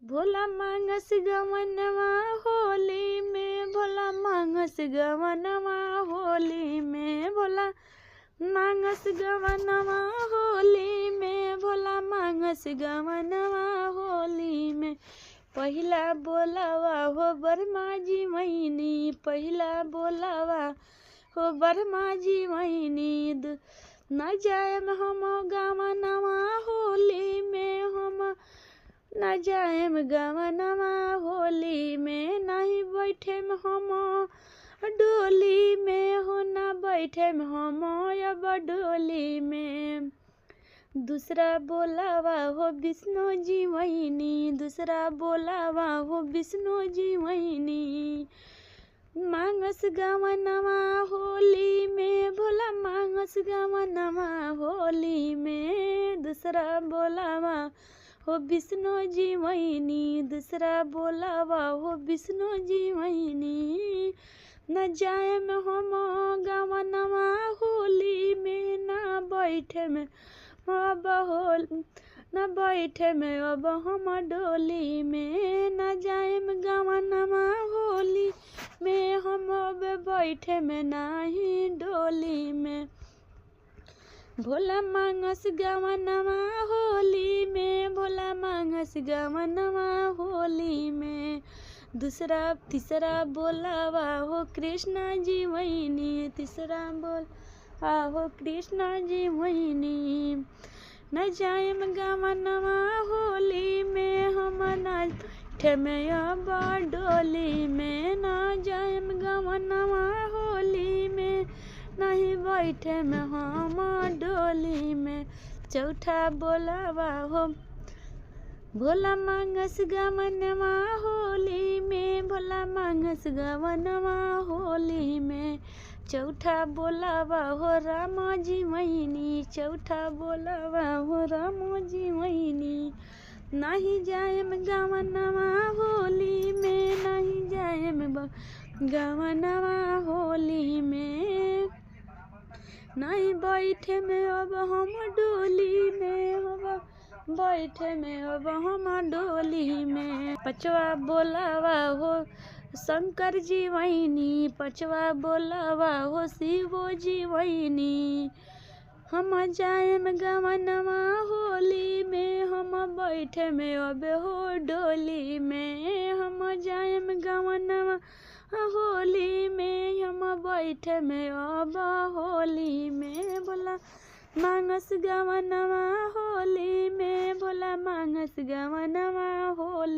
भोला मांगस गवनवा होली में, भोला मांगस गवनवा होली में, भोला मांगस गवनवा होली में, भोला मांगस गवनवा होली में। पहिला बोलावा हो बरमा जी मैनी, पहिला बोलावा हो बरमा जी मैनी। न जायम हम गवनवा होली में, हम न जायम गवनवा होली में। नहीं बैठे हम डोली में हो, न बैठे हम अब डोली में। दूसरा बोलावा हो विष्णु जी वहीनी, दूसरा बोलावा हो विष्णु जी वहीनी। मांगस गवनवा होली में, भोला मांगस गवनवा होली में। दूसरा बोलावा हो विष्णु जी वहीनी, दूसरा बोलावा हो विष्णु जी वहीनी। न जायम हम गवनवा होली में, न बैठे में अब न बैठे में अब हम डोली में। न जायम गवनवा होली में, हम अब बैठे में नहीं डोली में। भोला मांगस गवनवा होली में, भोला मांगस गवनवा होली में। दूसरा तीसरा बोलावा हो कृष्णा जी वहीनी, तीसरा बोलावा हो कृष्णा जी वहीनी। न जायम गवनवा होली में, हम न बैठे में अब डोली में। न जायम गवनवा होली में, नहीं बैठे में हम डोली में। चौथा बोलावा हो भोला मांगस गवनवा होली में, भोला मांगस गवनवा होली में। चौथा बोलावा हो राम जी वहीनी, चौथा बोलावा हो राम जी वहीनी। नहीं जायम गवनवा होली में, नहीं जायम गवनवा होली में। नहीं बैठे में अब हम डोली में, अब बैठे में अब हम डोली में। पचवा बोलावा हो शंकर जी वहीनी, पचवा बोलावा हो शिवो जी वहीनी। हम जायम गवनवा होली में, हम बैठे में अब हो डोली में। हम जायम गवनवा होली में, हम बैठे में अब होली में। भोला मांगस गवनवा होली में, भोला मांगस गवनवा होली